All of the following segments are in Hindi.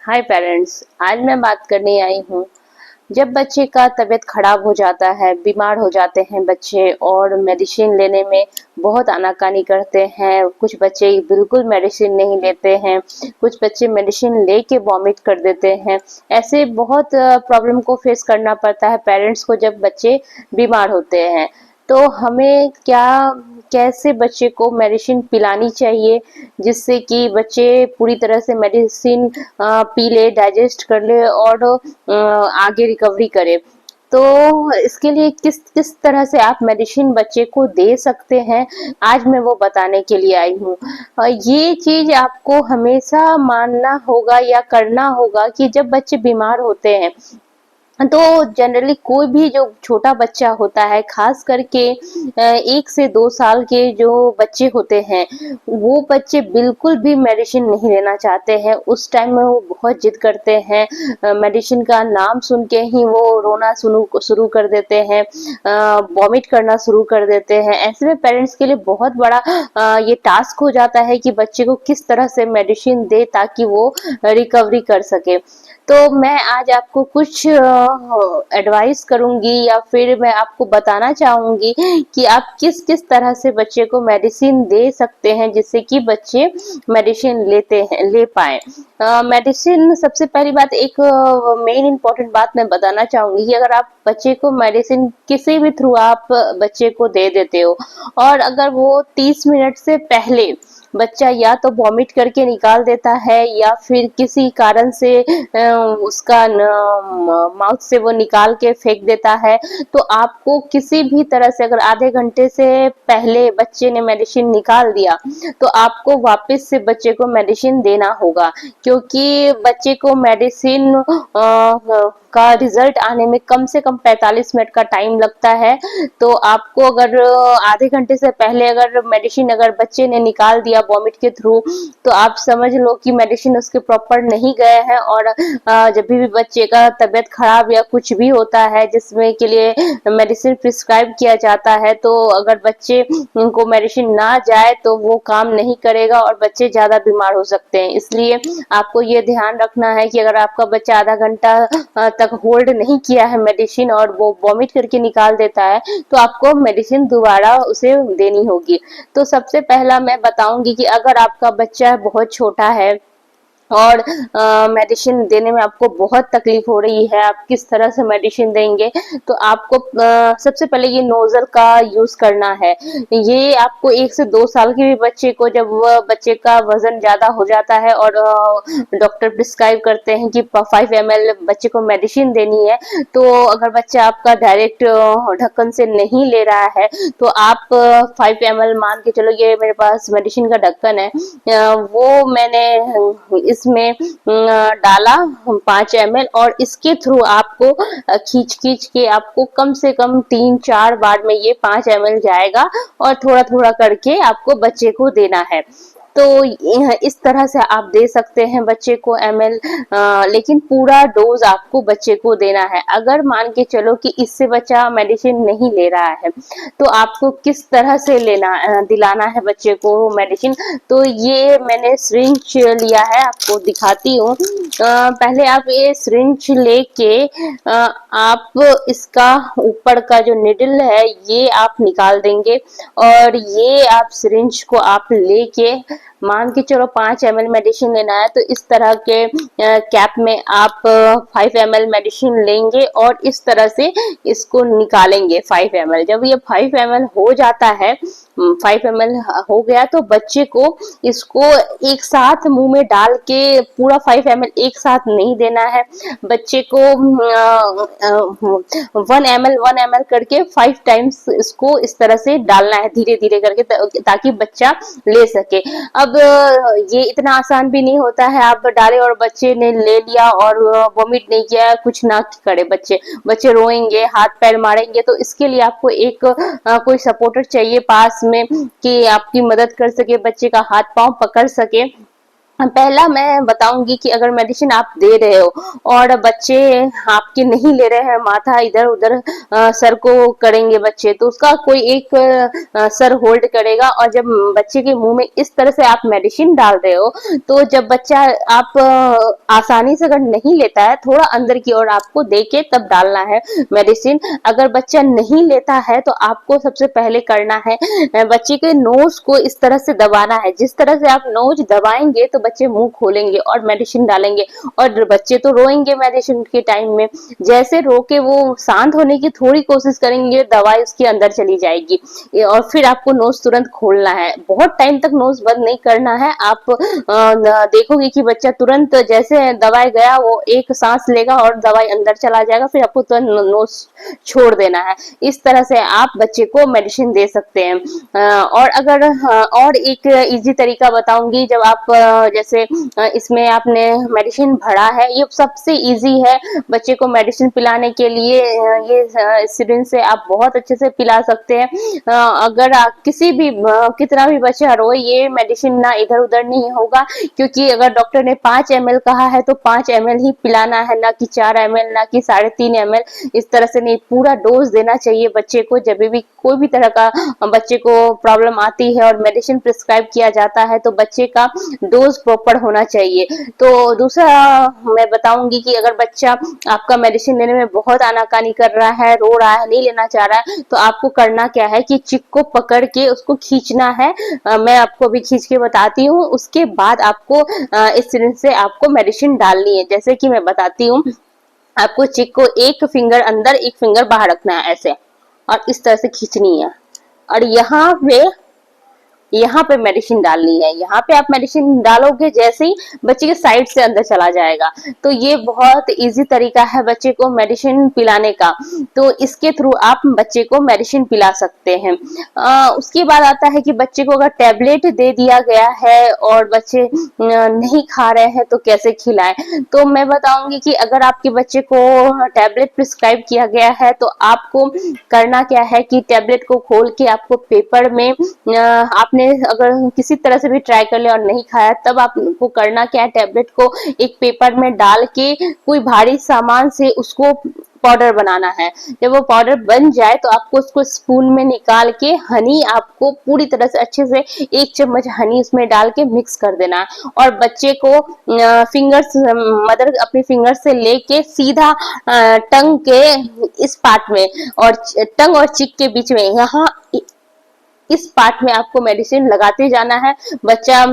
हाय पेरेंट्स। आज मैं बात करने आई हूँ। जब बच्चे का तबीयत खराब हो जाता है, बीमार हो जाते हैं बच्चे और मेडिसिन लेने में बहुत आनाकानी करते हैं। कुछ बच्चे बिल्कुल मेडिसिन नहीं लेते हैं, कुछ बच्चे मेडिसिन लेके वॉमिट कर देते हैं। ऐसे बहुत प्रॉब्लम को फेस करना पड़ता है पेरेंट्स को जब बच्चे बीमार होते हैं। तो हमें कैसे बच्चे को मेडिसिन पिलानी चाहिए जिससे कि बच्चे पूरी तरह से मेडिसिन पी ले, डाइजेस्ट कर ले और आगे रिकवरी करे। तो इसके लिए किस किस तरह से आप मेडिसिन बच्चे को दे सकते हैं, आज मैं वो बताने के लिए आई हूँ। ये चीज आपको हमेशा मानना होगा या करना होगा कि जब बच्चे बीमार होते हैं तो जनरली कोई भी जो छोटा बच्चा होता है, खास करके 1 से 2 साल के जो बच्चे होते हैं, वो बच्चे बिल्कुल भी मेडिसिन नहीं लेना चाहते हैं। उस टाइम में वो बहुत जिद करते हैं, मेडिसिन का नाम सुन के ही वो रोना शुरू कर देते हैं, वॉमिट करना शुरू कर देते हैं। ऐसे में पेरेंट्स के लिए बहुत बड़ा ये टास्क हो जाता है कि बच्चे को किस तरह से मेडिसिन दे ताकि वो रिकवरी कर सके। तो मैं आज आपको कुछ एडवाइस करूंगी या फिर मैं आपको बताना चाहूंगी कि आप किस किस तरह से बच्चे को मेडिसिन दे सकते हैं जिससे कि बच्चे मेडिसिन ले पाए। मेडिसिन, सबसे पहली बात, एक मेन इम्पोर्टेंट बात मैं बताना चाहूंगी कि अगर आप बच्चे को मेडिसिन किसी भी थ्रू आप बच्चे को दे देते हो और अगर वो 30 मिनट से पहले बच्चा या तो वॉमिट करके निकाल देता है या फिर किसी कारण से उसका माउथ से वो निकाल के फेंक देता है, तो आपको किसी भी तरह से, अगर आधे घंटे से पहले बच्चे ने मेडिसिन निकाल दिया तो आपको वापस से बच्चे को मेडिसिन देना होगा, क्योंकि बच्चे को मेडिसिन का रिजल्ट आने में कम से कम 45 मिनट का टाइम लगता है। तो आपको अगर आधे घंटे से पहले अगर मेडिसिन अगर बच्चे ने निकाल दिया वॉमिट के थ्रू, तो आप समझ लो कि मेडिसिन उसके प्रॉपर नहीं गए हैं। और जब भी बच्चे का तबीयत खराब या कुछ भी होता है जिसमें के लिए मेडिसिन प्रिस्क्राइब किया जाता है, तो अगर बच्चे को मेडिसिन ना जाए तो वो काम नहीं करेगा और बच्चे ज्यादा बीमार हो सकते हैं। इसलिए आपको ये ध्यान रखना है कि अगर आपका बच्चा आधा घंटा तक होल्ड नहीं किया है मेडिसिन और वो वॉमिट करके निकाल देता है, तो आपको मेडिसिन दोबारा उसे देनी होगी। तो सबसे पहला मैं बताऊंगी कि अगर आपका बच्चा बहुत छोटा है और मेडिसिन देने में आपको बहुत तकलीफ हो रही है, आप किस तरह से मेडिसिन देंगे, तो आपको सबसे पहले ये नोजल का यूज करना है। ये आपको 1 से 2 साल के भी बच्चे को, जब वह बच्चे का वजन ज्यादा हो जाता है और डॉक्टर प्रिस्क्राइब करते हैं कि 5 ml बच्चे को मेडिसिन देनी है, तो अगर बच्चा आपका डायरेक्ट ढक्कन से नहीं ले रहा है तो आप 5 ml मान के चलो, ये मेरे पास मेडिसिन का ढक्कन है, वो मैंने इसमें डाला 5 ml और इसके थ्रू आपको खींच खींच के आपको कम से कम 3-4 बार में ये 5 ml जाएगा और थोड़ा थोड़ा करके आपको बच्चे को देना है। तो इस तरह से आप दे सकते हैं बच्चे को ml, लेकिन पूरा डोज आपको बच्चे को देना है। अगर मान के चलो कि इससे बच्चा मेडिसिन नहीं ले रहा है तो आपको किस तरह से दिलाना है बच्चे को मेडिसिन। तो ये मैंने सिरिंज लिया है, आपको दिखाती हूँ। पहले आप ये सिरिंज लेके आप इसका ऊपर का जो निडल है ये आप निकाल देंगे और ये आप सिरिंज को आप लेके, मान के चलो 5 ml मेडिसिन लेना है तो इस तरह के कैप में आप 5 ml मेडिसिन लेंगे और इस तरह से इसको निकालेंगे 5 ml। जब ये 5 ml हो जाता है, 5 ml हो गया, तो बच्चे को इसको एक साथ मुंह में डाल के पूरा 5 ml एक साथ नहीं देना है। बच्चे को 1 ml करके 5 टाइम्स इसको इस तरह से डालना है, धीरे धीरे करके, ताकि बच्चा ले सके। अब ये इतना आसान भी नहीं होता है, आप डाले और बच्चे ने ले लिया और वॉमिट नहीं किया, कुछ ना करे, बच्चे रोएंगे, हाथ पैर मारेंगे। तो इसके लिए आपको एक कोई सपोर्टर चाहिए पास में कि आपकी मदद कर सके, बच्चे का हाथ पांव पकड़ सके। पहला मैं बताऊंगी कि अगर मेडिसिन आप दे रहे हो और बच्चे आपके नहीं ले रहे हैं, माथा इधर उधर सर को करेंगे बच्चे, तो उसका कोई एक सर होल्ड करेगा। और जब बच्चे के मुंह में इस तरह से आप मेडिसिन डाल रहे हो, तो जब बच्चा आप आसानी से अगर नहीं लेता है, थोड़ा अंदर की ओर आपको दे के तब डालना है मेडिसिन। अगर बच्चा नहीं लेता है तो आपको सबसे पहले करना है बच्चे के नोज को इस तरह से दबाना है। जिस तरह से आप नोज दबाएंगे तो बच्चे मुंह खोलेंगे और मेडिसिन डालेंगे, और बच्चे तो रोएंगे मेडिसिन के टाइम में। जैसे रो के वो शांत होने की थोड़ी कोशिश करेंगे, दवाई उसके अंदर चली जाएगी और फिर आपको नोज तुरंत खोलना है। बहुत टाइम तक नोज बंद नहीं करना है। आप देखोगे कि बच्चा तुरंत जैसे दवाई गया वो एक सांस लेगा और दवाई अंदर चला जाएगा, फिर आपको तुरंत नोज छोड़ देना है। इस तरह से आप बच्चे को मेडिसिन दे सकते हैं। और अगर और एक इजी तरीका बताऊंगी, जब आप जैसे इसमें आपने मेडिसिन भरा है, ये सबसे इजी है बच्चे को मेडिसिन पिलाने के लिए। ये सिरिंज से आप बहुत अच्छे से पिला सकते हैं। अगर आप किसी भी कितना भी बच्चा रोए, ये मेडिसिन ना इधर उधर नहीं होगा, क्योंकि अगर डॉक्टर ने 5 ml कहा है तो 5 ml ही पिलाना है, ना कि 4 ml, ना कि 3.5 ml। इस तरह से नहीं, पूरा डोज देना चाहिए बच्चे को। जब भी कोई भी तरह का बच्चे को प्रॉब्लम आती है और मेडिसिन प्रिस्क्राइब किया जाता है तो बच्चे का डोज प्रॉपर होना चाहिए। तो दूसरा मैं बताऊंगी कि अगर बच्चा आपका मेडिसिन लेने में बहुत आनाकानी कर रहा है, रो रहा है, नहीं लेना चाह रहा है, तो आपको करना क्या है कि चिक को पकड़ के उसको खींचना है। मैं आपको अभी खींच के बताती हूँ। उसके बाद आपको इस सिरिंज से आपको मेडिसिन डालनी है। जैसे कि मैं बताती हूँ, आपको चिक को एक फिंगर अंदर एक फिंगर बाहर रखना है ऐसे, और इस तरह से खींचनी है, और यहाँ पे मेडिसिन डालनी है। यहाँ पे आप मेडिसिन डालोगे जैसे ही बच्चे के साइड से अंदर चला जाएगा। तो ये बहुत इजी तरीका है बच्चे को मेडिसिन पिलाने का। तो इसके थ्रू आप बच्चे को मेडिसिन पिला सकते हैं। उसके बाद आता है कि बच्चे को अगर टैबलेट दे दिया गया है और बच्चे नहीं खा रहे हैं तो कैसे खिलाएं। तो मैं बताऊंगी कि अगर आपके बच्चे को टैबलेट प्रिस्क्राइब किया गया है तो आपको करना क्या है कि टैबलेट को खोल के आपको पेपर में आपने अगर किसी तरह से भी ट्राई कर लिया और नहीं खाया, तब आपको करना क्या है, टैबलेट को एक पेपर में डाल के कोई भारी सामान से उसको पाउडर बनाना है। जब वो पाउडर बन जाए तो आपको उसको स्पून में निकाल के हनी आपको पूरी तरह से अच्छे से 1 चम्मच हनी उसमें डाल के मिक्स कर देना है, और बच्चे को फिंगर्स मदर अपनी फिंगर से लेके सीधा टंग के इस पार्ट में और टंग और चिक के बीच में यहाँ इस पार्ट में आपको मेडिसिन लगाते जाना है। बच्चा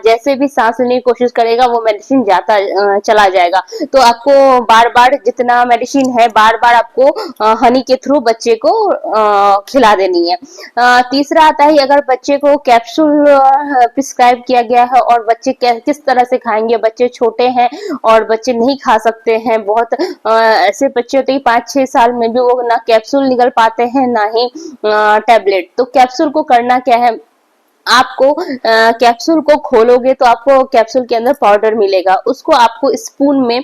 जैसे भी सांस लेने की कोशिश करेगा वो मेडिसिन जाता चला जाएगा। तो आपको बार बार जितना मेडिसिन है बार बार आपको हनी के थ्रू बच्चे को खिला देनी है। तीसरा आता है, अगर बच्चे को कैप्सूल प्रिस्क्राइब किया गया है और बच्चे किस तरह से खाएंगे। बच्चे छोटे हैं और बच्चे नहीं खा सकते हैं। बहुत ऐसे बच्चे होते हैं 5-6 साल में भी वो ना कैप्सूल निगल पाते हैं ना ही टैबलेट। तो कैप्सूल को करना क्या है, आपको कैप्सूल को खोलोगे तो आपको कैप्सूल के अंदर पाउडर मिलेगा। उसको आपको स्पून में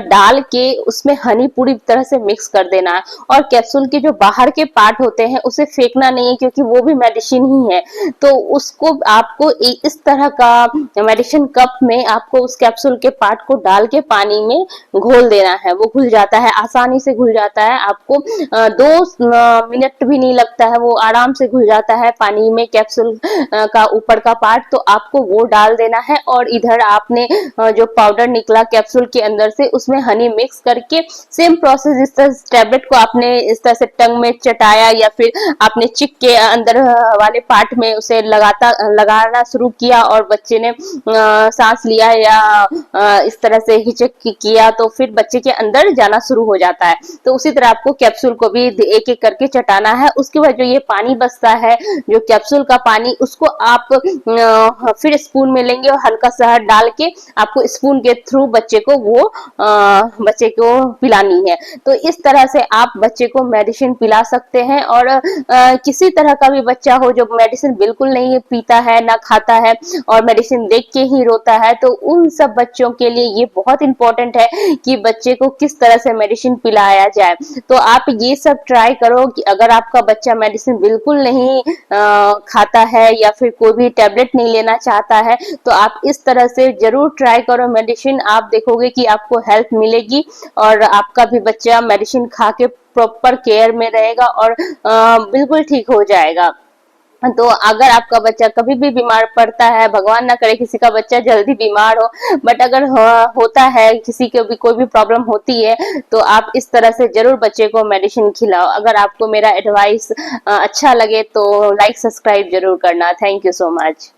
डाल के उसमें हनी पूरी तरह से मिक्स कर देना है, और कैप्सूल के जो बाहर के पार्ट होते हैं उसे फेंकना नहीं है, क्योंकि वो भी मेडिसिन ही है। तो उसको आपको इस तरह का मेडिसिन कप में आपको उस कैप्सूल के पार्ट को डाल के पानी में घोल देना है। वो घुल जाता है, आसानी से घुल जाता है। आपको 2 मिनट भी नहीं लगता है, वो आराम से घुल जाता है पानी में कैप्सूल का ऊपर का पार्ट। तो आपको वो डाल देना है, और इधर आपने जो पाउडर निकला कैप्सूल के अंदर से उसमें हनी मिक्स करके सेम प्रोसेस, इस तरह टैबलेट को आपने इस तरह से टंग में चटाया या फिर आपने चिक के अंदर वाले पार्ट में उसे लगाना शुरू किया और बच्चे ने सांस लिया या इस तरह से हिचक किया, तो फिर बच्चे के अंदर जाना शुरू हो जाता है। तो उसी तरह आपको कैप्सूल को भी एक एक करके चटाना है। उसके बाद जो ये पानी बचता है, जो कैप्सूल का पानी, उसको आप फिर स्पून में लेंगे और हल्का शहद डाल के आपको स्पून के थ्रू बच्चे को पिलानी है। तो इस तरह से आप बच्चे को मेडिसिन पिला सकते हैं। और किसी तरह का भी बच्चा हो जो मेडिसिन बिल्कुल नहीं पीता है ना खाता है और मेडिसिन देख के ही रोता है, तो उन सब बच्चों के लिए ये बहुत इंपॉर्टेंट है कि बच्चे को किस तरह से मेडिसिन पिलाया जाए। तो आप ये सब ट्राई करो कि अगर आपका बच्चा मेडिसिन बिल्कुल नहीं खाता है या फिर कोई भी टैबलेट नहीं लेना चाहता है, तो आप इस तरह से जरूर ट्राई करो मेडिसिन। आप देखोगे कि आपको हेल्प मिलेगी और आपका भी बच्चा मेडिसिन खा के प्रॉपर केयर में रहेगा और बिल्कुल ठीक हो जाएगा। तो अगर आपका बच्चा कभी भी बीमार पड़ता है, भगवान ना करे किसी का बच्चा जल्दी बीमार हो, बट अगर होता है, किसी को भी कोई भी प्रॉब्लम होती है, तो आप इस तरह से जरूर बच्चे को मेडिसिन खिलाओ। अगर आपको मेरा एडवाइस अच्छा लगे तो लाइक सब्सक्राइब जरूर करना। Thank you so much.